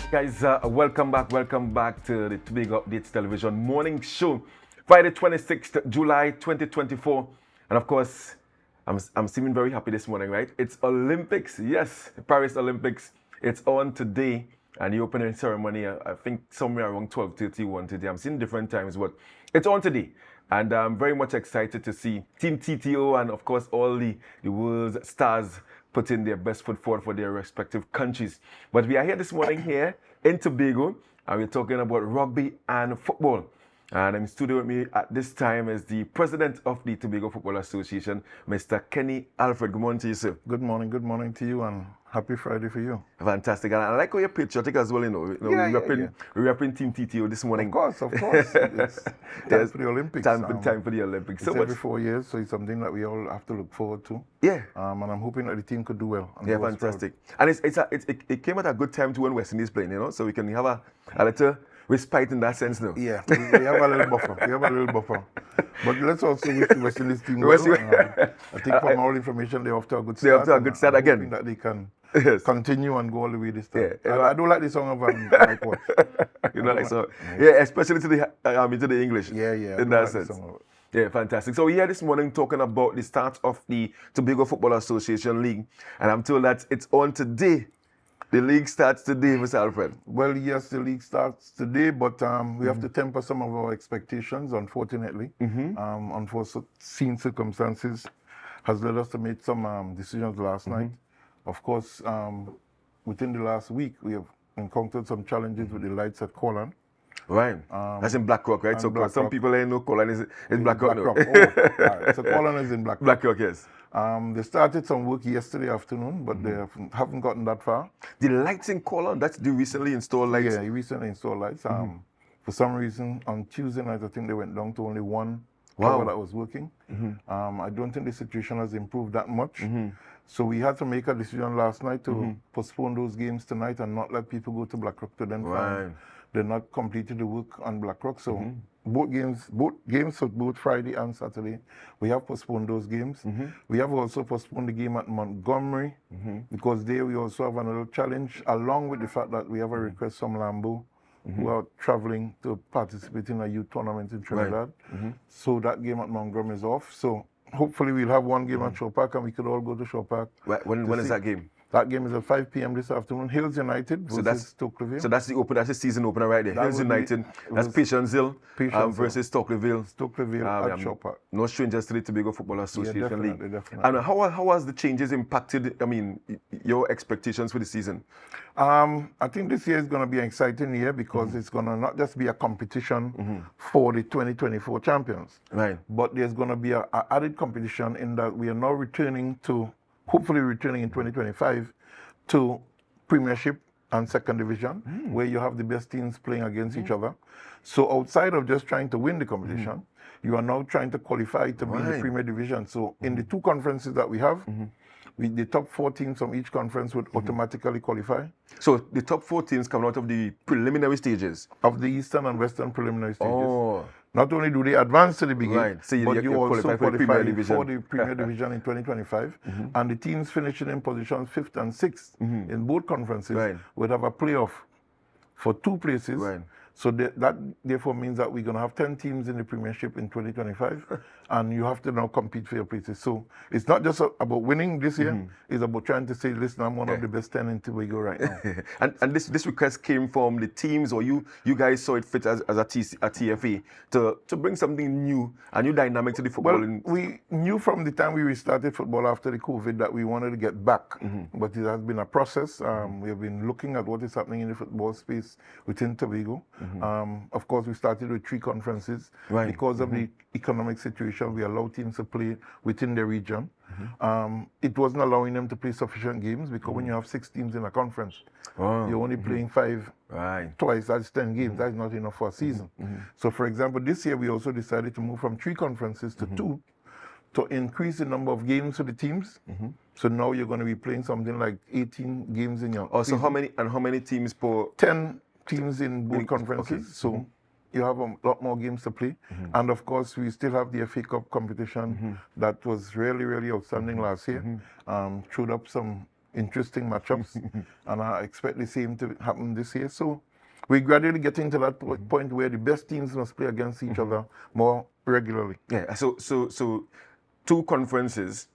Guys, welcome back to the Tobago Updates Television morning show, Friday 26th July 2024. And of course, I'm seeming very happy this morning, right? It's Olympics, yes, the Paris Olympics. It's on today, and the opening ceremony, I think somewhere around 12:31 today. I'm seeing different times, but it's on today. And I'm very much excited to see Team TTO and, of course, all the world's stars putting their best foot forward for their respective countries. But we are here this morning here in Tobago, and we're talking about rugby and football. And in studio with me at this time is the president of the Tobago Football Association, Mr. Kenny Alfred. Good morning to you, sir. Good morning to you, and happy Friday for you. Fantastic. And I like how you're patriotic as well, we're repping Team TTO this morning. Of course. It's time for the Olympics. Time for the Olympics. It's every 4 years, so it's something that we all have to look forward to. Yeah. And I'm hoping that the team could do well. Yeah, fantastic. And it came at a good time to when West Indies playing, so we can have a little respite in that sense now. Yeah, we have a little buffer. But let's also wish the West Indies team well. I think from all information, they're off to a good start. They're off to a good start again. Hoping that they can continue and go all the way this time. Yeah, I do like the song of Mike Watts. Yeah, especially to the English. Yeah. In that sense. Yeah, fantastic. So we're here this morning talking about the start of the Tobago Football Association League, and I'm told that it's on today. The league starts today, Mr. Alfred. Well, yes, the league starts today, but we have to temper some of our expectations, unfortunately. Unforeseen circumstances has led us to make some decisions last night. Of course, within the last week, we have encountered some challenges with the lights at Colon. Right. That's in Blackrock, right? So some people ain't know Colon is Blackrock. Right. So Colon is in Blackrock. Blackrock, yes. They started some work yesterday afternoon, but they haven't gotten that far. The lights in Colon, that's the recently installed lights? Yeah, recently installed lights. For some reason, on Tuesday night, I think they went down to only one tower that was working. I don't think the situation has improved that much. So we had to make a decision last night to postpone those games tonight and not let people go to Blackrock to then find they're not completed the work on Blackrock. So both games for both Friday and Saturday, we have postponed those games. We have also postponed the game at Montgomery because there we also have another challenge, along with the fact that we have a request from Lambo who are traveling to participate in a youth tournament in Trinidad. So that game at Montgomery is off. So hopefully we'll have one game at Shaw Park and we could all go to Shaw Park. When is that game? That game is at 5 p.m. this afternoon. Hills United versus Stokelyville. So that's the season opener right there. Hills United. That's Patience Hill versus Stokelyville. Stokelyville at Shaw Park. No strangers to the Tobago Football Association League. Definitely. And how has the changes impacted, your expectations for the season? I think this year is going to be an exciting year because it's going to not just be a competition for the 2024 champions. Right. But there's going to be an added competition in that we are now hopefully returning in 2025 to Premiership and Second Division, where you have the best teams playing against each other. So outside of just trying to win the competition, you are now trying to qualify to be in the Premier Division. So in the two conferences that we have, the top 4 teams from each conference would automatically qualify. So the top 4 teams come out of the preliminary stages? Of the Eastern and Western preliminary stages. Not only do they advance to the big game, but you also qualify for the Premier Division in 2025. And the teams finishing in positions 5th and 6th in both conferences would have a playoff for 2 places. So that therefore means that we're going to have 10 teams in the Premiership in 2025, and you have to now compete for your places. So it's not just about winning this year, it's about trying to say, listen, I'm one of the best 10 in Tobago right now. and this request came from the teams, or you guys saw it fit as a TFA to bring something new, a new dynamic to the football? Well, we knew from the time we restarted football after the COVID that we wanted to get back, but it has been a process. We have been looking at what is happening in the football space within Tobago. Of course, we started with 3 conferences. Because of the economic situation, we allowed teams to play within the region. It wasn't allowing them to play sufficient games because when you have 6 teams in a conference, you're only playing 5 twice. That's 10 games. That's not enough for a season. So, for example, this year we also decided to move from 3 conferences to 2 to increase the number of games for the teams. So now you're going to be playing something like 18 games in your season. So how many teams per? 10 teams in both conferences. So you have a lot more games to play. And of course, we still have the FA Cup competition that was really, really outstanding last year. Showed up some interesting matchups, and I expect the same to happen this year. So we're gradually getting to that point where the best teams must play against each other more regularly. Yeah. So two conferences,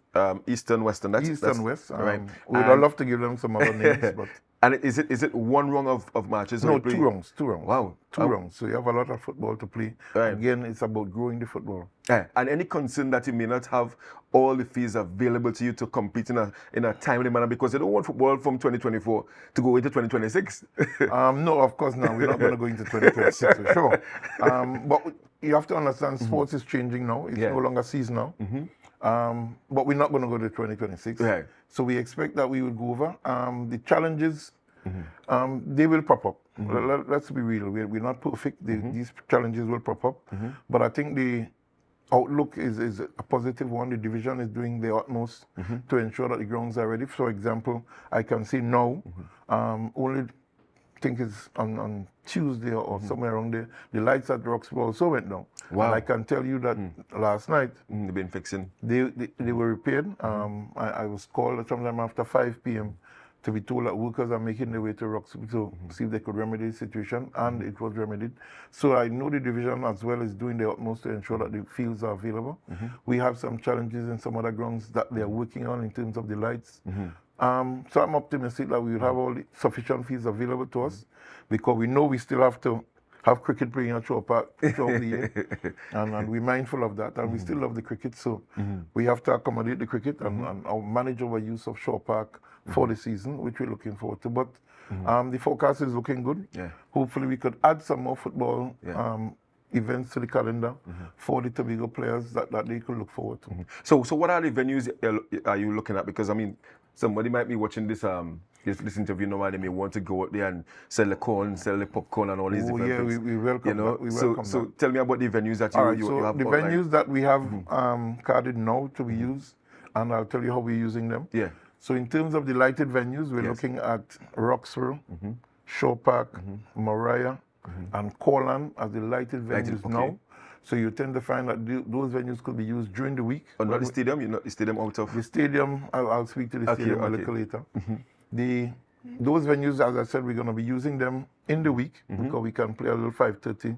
East and West, and East and West. Right. We'd love to give them some other names, but and is it one round of matches? no, 2 rounds. 2 rounds. Wow. Two rounds. So you have a lot of football to play. Right. Again, it's about growing the football. Yeah. And any concern that you may not have all the fees available to you to compete in a timely manner, because they don't want football from 2024 to go into 2026. No, of course not. We're not going to go into 2026 for sure. But you have to understand, sports is changing now. It's no longer seasonal. But we're not going to go to 2026. Right. So we expect that we will go over. The challenges, they will pop up. Let's be real. We're not perfect. These challenges will pop up. But I think the outlook is a positive one. The division is doing their utmost to ensure that the grounds are ready. For example, I can see now, only think it's on Tuesday or somewhere around there, the lights at Roxborough also went down. Wow. And I can tell you that last night, They've been fixing. they were repaired. I was called sometime after 5 p.m. to be told that workers are making their way to Roxborough to see if they could remedy the situation, and it was remedied. So I know the division as well is doing their utmost to ensure that the fields are available. We have some challenges in some other grounds that they're working on in terms of the lights. So I'm optimistic that we will have all the sufficient fields available to us, because we know we still have to have cricket playing at Shore Park throughout the year, and we're mindful of that, and we still love the cricket, so we have to accommodate the cricket and manage our use of Shore Park for the season, which we're looking forward to. But the forecast is looking good. Hopefully we could add some more football events to the calendar for the Tobago players that they could look forward to. So what are the venues are you looking at? Because I mean, somebody might be watching this this interview now, and they may want to go out there and sell the corn, sell the popcorn, and all these different things. We welcome that. We welcome so tell me about the venues that you have. The venues that we have carded now to be used, and I'll tell you how we're using them. Yeah. So in terms of the lighted venues, we're looking at Roxborough, Shore Park, Moriah, and Corland as the lighted venues now. So you tend to find that those venues could be used during the week. Not the stadium? You're not the stadium out of? The stadium, I'll speak to the stadium a little later. Those venues, as I said, we're going to be using them in the week, because we can play a little 5:30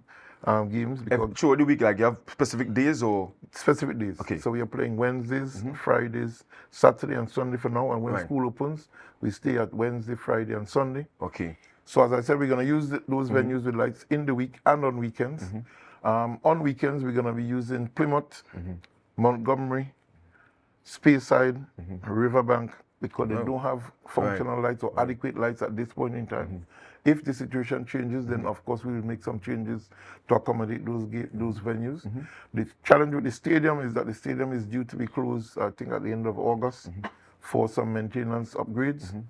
games. Throughout the week, like you have specific days or? Specific days. Okay. So we are playing Wednesdays, Fridays, Saturday and Sunday for now. And when school opens, we stay at Wednesday, Friday and Sunday. Okay. So as I said, we're going to use those venues with lights in the week and on weekends. On weekends, we're going to be using Plymouth, Montgomery, Speyside, Riverbank, because they don't have functional lights or adequate lights at this point in time. If the situation changes, then of course we will make some changes to accommodate those venues. The challenge with the stadium is that the stadium is due to be closed, I think, at the end of August for some maintenance upgrades.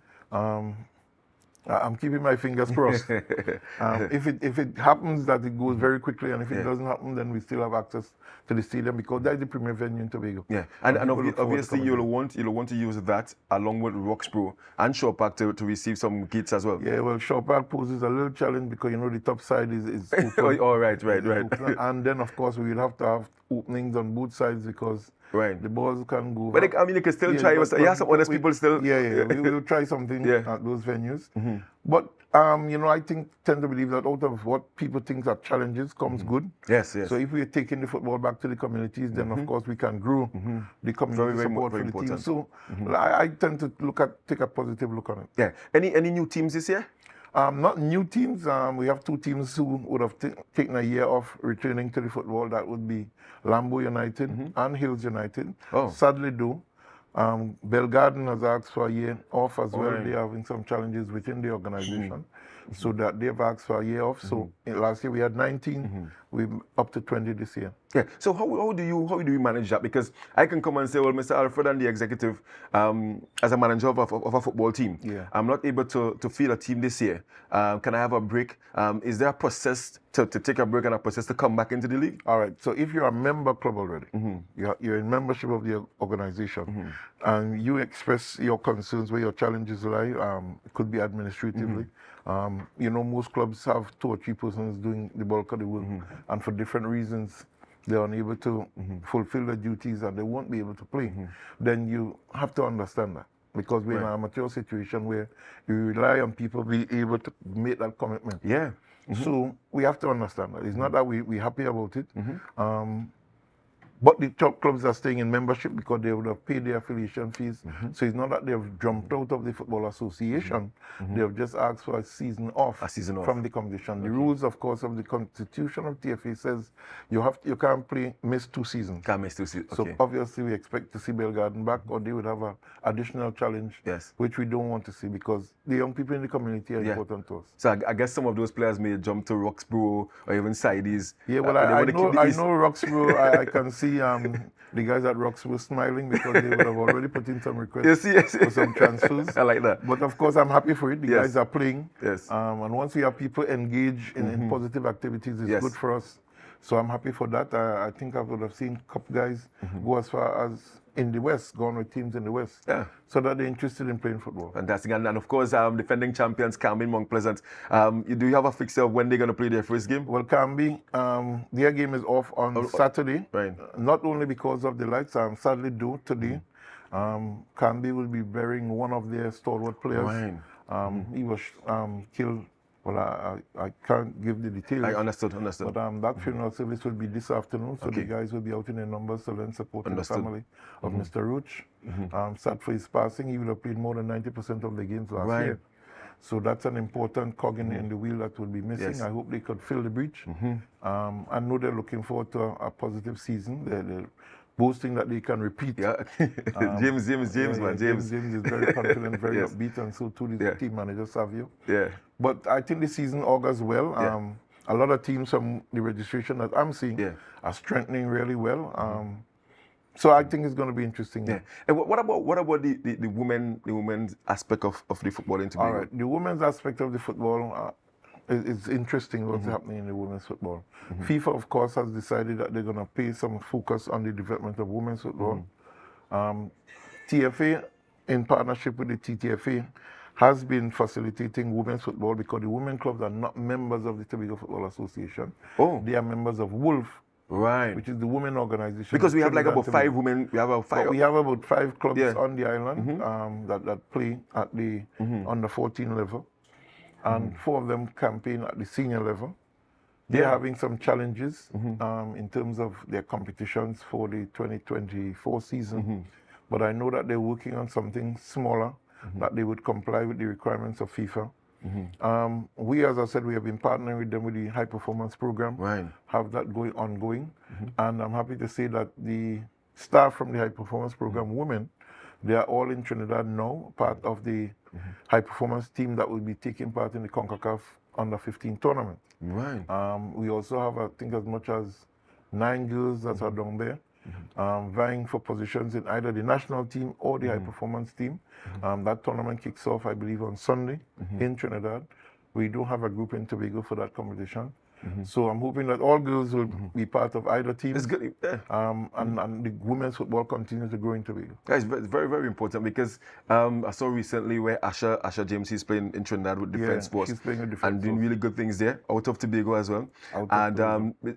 I'm keeping my fingers crossed. If it happens, that it goes very quickly, and if it doesn't happen, then we still have access to the stadium, because that's the premier venue in Tobago. Yeah, and obviously you'll want to use that along with Roxborough and Shore Park to receive some gates as well. Yeah, well, Shore Park poses a little challenge because the top side is open. Oh, right. And then of course we will have to have openings on both sides, because the balls can go. But you can still try. Some honest people still. Yeah. We will try something at those venues. But I tend to believe that out of what people think are challenges comes good. Yes. So if we are taking the football back to the communities, then of course we can grow the community support for the team. So I tend to take a positive look on it. Yeah. Any new teams this year? Not new teams. We have 2 teams who would have taken a year off returning to the football. That would be Lambo United and Hills United. Sadly, though, Belgarden has asked for a year off as well. They're having some challenges within the organization, so that they've asked for a year off. So last year we had 19, we're up to 20 this year. Yeah. So how do you manage that? Because I can come and say, well, Mr. Alfred and the executive, as a manager of a football team, I'm not able to field a team this year. Can I have a break? Is there a process to take a break and a process to come back into the league? All right. So if you're a member club already, you're in membership of the organization, and you express your concerns where your challenges lie, it could be administratively. Most clubs have 2 or 3 persons doing the bulk of the work, and for different reasons, they're unable to fulfill their duties and they won't be able to play. Then you have to understand that. because we're in an amateur situation where we rely on people being able to make that commitment. Yeah. So we have to understand that. It's not that we're happy about it. But the top clubs are staying in membership because they would have paid their affiliation fees. So it's not that they've jumped out of the Football Association. They have just asked for a season off from the competition. The rules, of course, of the constitution of TFA says you can't miss 2 seasons. Can't miss 2 seasons. Okay. So obviously we expect to see Belgarden back, or they would have an additional challenge, which we don't want to see because the young people in the community are important to us. So I guess some of those players may jump to Roxborough or even Sidees. Yeah, well, I know Roxborough. I can see the guys at Roxborough smiling because they would have already put in some requests for some transfers. I like that. But of course, I'm happy for it. The guys are playing. Yes. And once we have people engaged in positive activities, it's good for us. So I'm happy for that. I think I would have seen a couple guys go as far as in the West, gone with teams in the West, so that they're interested in playing football. Fantastic. And of course, defending champions, Camby Mount Pleasant. Do you have a fixture of when they're going to play their first game? Well, Camby, their game is off on Saturday. Right. Not only because of the lights, sadly due today. Camby will be burying one of their stalwart players. Right. He was killed. Well, I can't give the details. I understood. But that funeral service will be this afternoon, so the guys will be out in their numbers to lend support to the family of Mr. Roach. Sad for his passing. He would have played more than 90% of the games last year. So that's an important cog in the wheel that will be missing. I hope they could fill the breach. I know they're looking forward to a positive season. They're boasting that they can repeat. James, man. James is very confident, very upbeat, and so too the team manager Savio. But I think the season augurs well. A lot of teams from the registration that I'm seeing are strengthening really well. So I think it's going to be interesting. And what about the women's aspect of the football in Tobago? All right, the women's aspect of the football it's interesting what's happening in the women's football. FIFA, of course, has decided that they're going to pay some focus on the development of women's football. TFA, in partnership with the TTFA, has been facilitating women's football because the women clubs are not members of the Tobago Football Association. They are members of WOLF, which is the women organization. Because we have like about 5 women. We have about 5. We have about 5 clubs on the island that play at the under 14 level. And 4 of them campaign at the senior level. They're having some challenges in terms of their competitions for the 2024 season. But I know that they're working on something smaller that they would comply with the requirements of FIFA. We, as I said, we have been partnering with them with the high performance program, have that ongoing. And I'm happy to say that the staff from the high performance program, women, they are all in Trinidad now, part of the high performance team that will be taking part in the CONCACAF under 15 tournament. We also have, I think, as much as 9 girls that are down there, vying for positions in either the national team or the high performance team. That tournament kicks off, I believe, on Sunday in Trinidad. We do have a group in Tobago for that competition. So I'm hoping that all girls will be part of either team. It's good. And the women's football continues to grow in Tobago. It's very, very important because I saw recently where Asha James is playing in Trinidad with Defence Force. She's playing with Defence and doing really good things there, out of Tobago as well.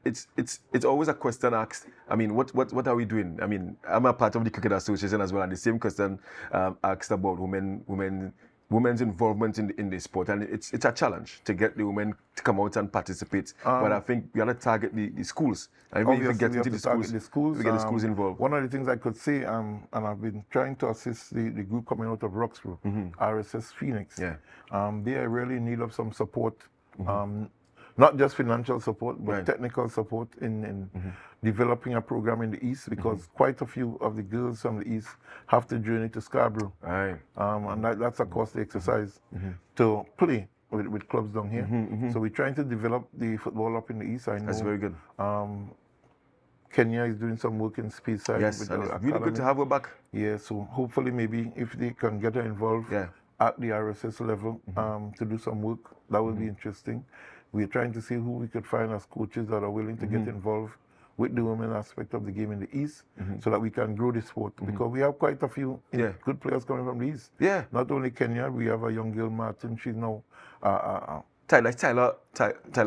It's always a question asked. I mean, what are we doing? I mean, I'm a part of the Cricket Association as well, and the same question asked about women's involvement in the sport, and it's a challenge to get the women to come out and participate. But I think we have to target the schools. And if we get into the schools, we get the schools involved. One of the things I could say, and I've been trying to assist the group coming out of Roxborough, RSS Phoenix. They are really in need of some support. Not just financial support, but technical support in developing a program in the East, because quite a few of the girls from the East have to journey to Scarborough. And that's a costly exercise to play with clubs down here. So we're trying to develop the football up in the East. I know that's very good. Kenya is doing some work in Speyside. Yes, and it's really good to have her back. Yeah, so hopefully maybe if they can get her involved at the RSS level to do some work, that would be interesting. We're trying to see who we could find as coaches that are willing to get involved with the women aspect of the game in the East, so that we can grow the sport. Because we have quite a few good players coming from the East. Not only Kenya, we have a young girl, Martin. She's now Tyler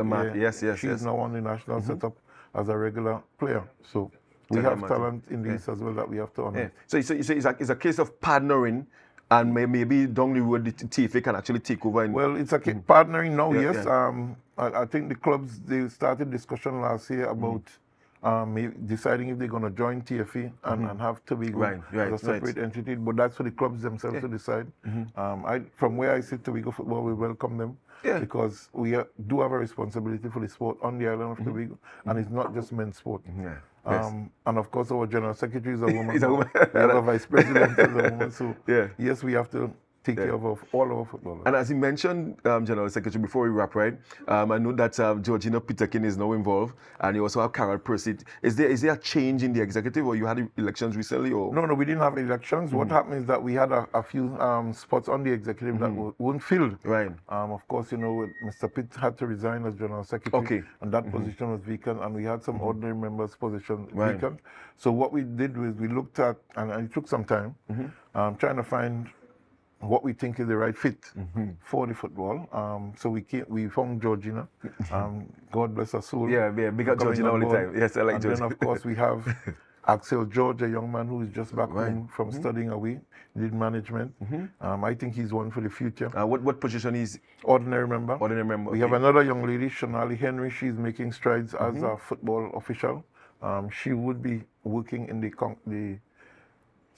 Martin. Yes. She's now on the national setup as a regular player. So we have talent in the East as well that we have to honor. So it's a case of partnering And maybe down the road, the TFA can actually take over. Well, it's partnering now, Yeah, yes. yeah. I think the clubs, they started discussion last year about deciding if they're going to join TFA and have Tobago as a separate entity. But that's for the clubs themselves to decide. From where I sit, Tobago football, we welcome them. Because we do have a responsibility for the sport on the island of Tobago, and it's not just men's sport. And of course, our general secretary is a woman. We have a vice president as a woman. So yes, we have to take care of all our footballers. And as you mentioned, General Secretary, before we wrap, right? I know that Georgina Peterkin is now involved, and you also have Carol Percy. Is there a change in the executive, or you had elections recently? Or no, we didn't have elections. What happened is that we had a few spots on the executive that weren't filled. Right. Of course, Mr. Pitt had to resign as General Secretary, and that position was vacant, and we had some ordinary members' position vacant. So what we did was we looked at, and it took some time, trying to find what we think is the right fit for the football. So we found Georgina. God bless her soul. Yeah, big up Georgina all the time. Yes, I like Georgina. And then, of course, we have Axel George, a young man who is just back home from studying away, did management. I think he's one for the future. What position is? Ordinary member. Ordinary member. We have another young lady, Shonali Henry. She's making strides as a football official. She would be working in the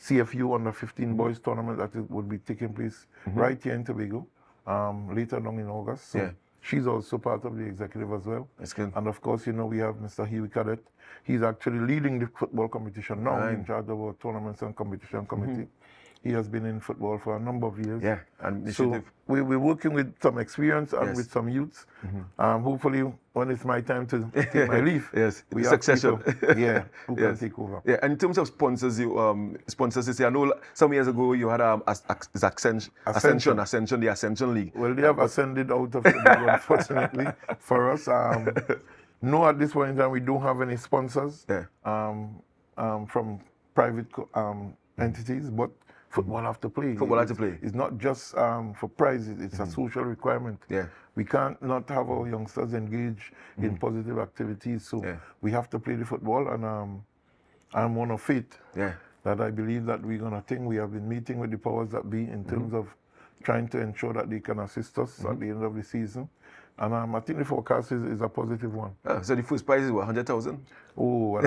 CFU under 15 boys tournament that would be taking place right here in Tobago later on in August. So she's also part of the executive as well. That's good. And of course, we have Mr. Huey Cadet. He's actually leading the football competition now, in charge of our tournaments and competition committee. He has been in football for a number of years. Yeah, and so we're working with some experience and with some youths. Hopefully, when it's my time to take my leave, we succession. Who can take over. Yeah, and in terms of sponsors, sponsors. I know some years ago you had Ascension, the Ascension League. Well, they have ascended out of Tobago, unfortunately for us. No, at this point in time, we don't have any sponsors from private entities, but football have to play. Football have to play. It's not just for prizes, it's a social requirement. We can't not have our youngsters engage in positive activities, so we have to play the football, and I'm one of faith that I believe that we're going to think. We have been meeting with the powers that be in terms of trying to ensure that they can assist us at the end of the season. And I think the forecast is a positive one. So the first prize is what, 100,000? Oh, well,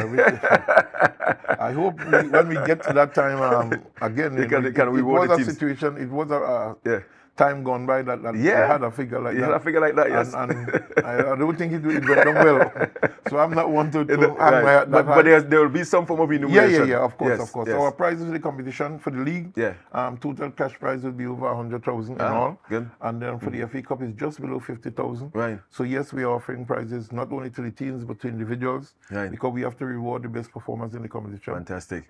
I hope when we get to that time, again, it was a situation, it was a time gone by that I had a figure like that. You had a figure like that, yes. And I don't think it went down well. So I'm not one to hang my hat that high. But there will be some form of remuneration. Yeah, of course. So our prizes in the competition for the league, total cash prize will be over 100,000 in all. Good. And then for the FA Cup, it's just below 50,000. Right. So yes, we are offering prizes not only to the teams, but to individuals. Right. Because we have to reward the best performers in the competition. Fantastic.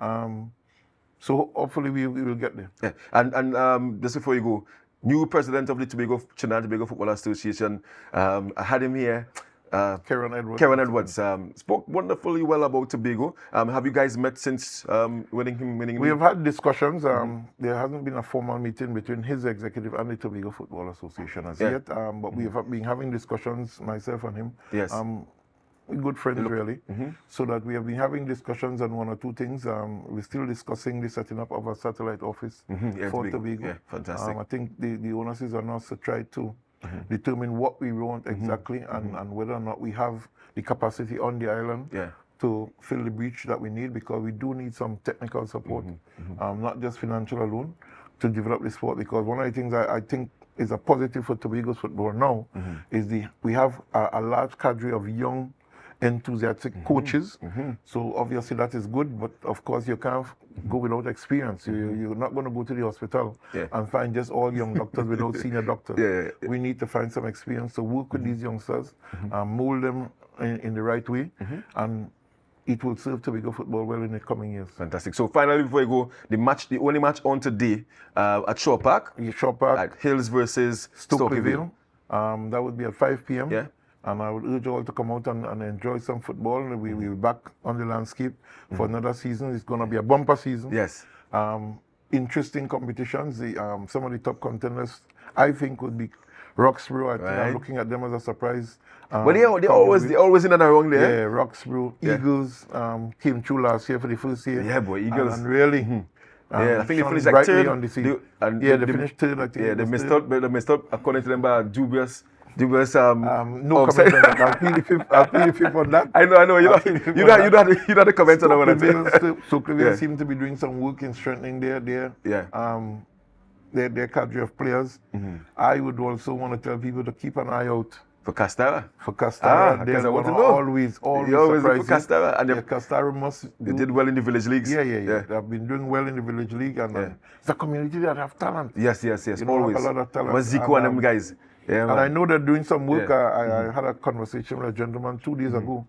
So hopefully we will get there. Yeah. And just before you go, new president of the Trinidad Tobago Football Association. I had him here. Karen Edwards. Spoke wonderfully well about Tobago. Have you guys met since winning? We have had discussions. There hasn't been a formal meeting between his executive and the Tobago Football Association as yet. But we have been having discussions, myself and him. Yes. We're good friends, really. So that we have been having discussions on one or two things. We're still discussing the setting up of a satellite office for Tobago. Yeah, fantastic. I think the onus is on us to try to determine what we want exactly and whether or not we have the capacity on the island to fill the breach that we need, because we do need some technical support, not just financial alone, to develop the sport. Because one of the things I think is a positive for Tobago's football now is we have a large cadre of young enthusiastic coaches. So obviously that is good, but of course you can't go without experience. You're not going to go to the hospital and find just all young doctors without senior doctors. We need to find some experience to work with these youngsters, mold them in the right way, and it will serve Tobago football well in the coming years. Fantastic. So finally, before you go, the only match on today at Shaw Park. Shaw Park. At Hills versus Stokelyville. That would be at 5 p.m. Yeah. And I would urge all to come out and enjoy some football. We'll be back on the landscape for another season. It's going to be a bumper season. Yes. Interesting competitions. Some of the top contenders, I think, would be Roxborough. I think I'm looking at them as a surprise. But they're always in and around there. Yeah, Roxborough. Eagles came through last year for the first year. Yeah, boy, Eagles. And really, Yeah, I think they shone finished like brightly third. on the season. And They finished third, I think. Yeah, it they was missed third. out. They missed out according to them by dubious. No offside. comment on that. I'll plead the fifth on that. I know. You I'll don't. plead the fifth You on don't. that. You don't have the comments on that one. Sokleville Yeah. seem to be doing some work in strengthening their cadre of players. I would also want to tell people to keep an eye out For Castara. for Castara. Because They're I want to gonna know. always You always look for surprise you. Castara, and Yeah, Castara must they did well in the village leagues. Yeah. They've been doing well in the village league, and it's a community that have talent. Yes. You know, Always. have a lot of talent. Maziko and them guys. Yeah, And I know they're doing some work. Yeah. I had a conversation with a gentleman 2 days ago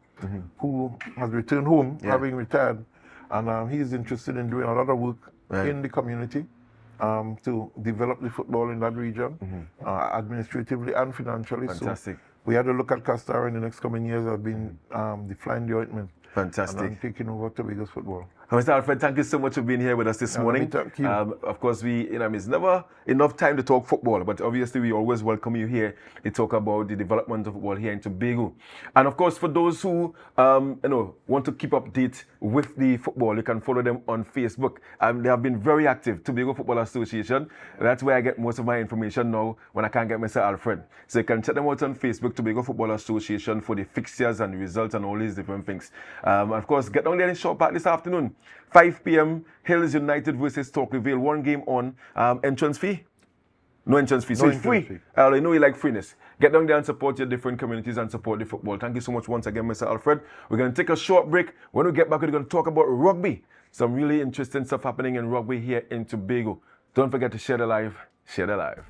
who has returned home, having retired, and he's interested in doing a lot of work in the community to develop the football in that region, administratively and financially. Fantastic. So we had to look at Castara in the next coming years. I've been deflying the ointment. Fantastic. And I'm taking over Tobago's football. Mr. Alfred, thank you so much for being here with us this morning. Thank you. Of course, it's never enough time to talk football, but obviously we always welcome you here to talk about the development of football here in Tobago. And of course, for those who want to keep update with the football, you can follow them on Facebook. They have been very active, Tobago Football Association. That's where I get most of my information now when I can't get Mr. Alfred. So you can check them out on Facebook, Tobago Football Association, for the fixtures and the results and all these different things. And of course, get down there in Short Park this afternoon. 5 p.m. Hills United versus Tobago. One game on. Entrance fee? No entrance fee. So it's free. I know you like freeness. Get down there and support your different communities and support the football. Thank you so much once again, Mr. Alfred. We're going to take a short break. When we get back, we're going to talk about rugby. Some really interesting stuff happening in rugby here in Tobago. Don't forget to share the live. Share the live.